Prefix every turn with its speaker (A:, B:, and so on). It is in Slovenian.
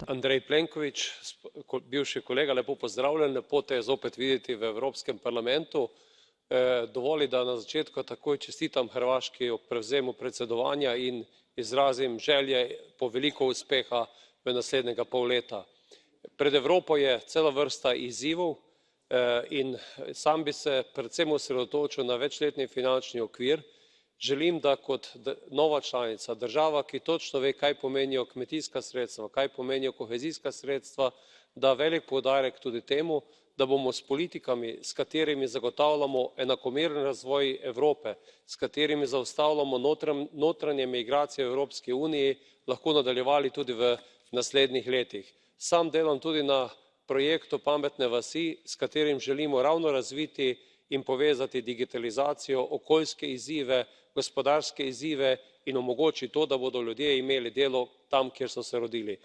A: Andrej Plenković, bivši kolega, lepo pozdravljen, lepo te je zopet videti v Evropskem parlamentu. Dovoli, da na začetku takoj čestitam Hrvaški ob prevzemu predsedovanja in izrazim želje po veliko uspeha v naslednjega pol leta. Pred Evropo je cela vrsta izzivov in sam bi se predvsem osredotočil na večletni finančni okvir. Želim, da kot nova članica, država, ki točno ve, kaj pomenijo kmetijska sredstva, kaj pomenijo kohezijska sredstva, da velik poudarek tudi temu, da bomo s politikami, s katerimi zagotavljamo enakomeren razvoj Evrope, s katerimi zaustavljamo notranje migracije v Evropski uniji, lahko nadaljevali tudi v naslednjih letih. Sam delam tudi na projektu pametne vasi, s katerim želimo ravno razviti in povezati digitalizacijo, okoljske izzive, gospodarske izzive in omogočiti to, da bodo ljudje imeli delo tam, kjer so se rodili.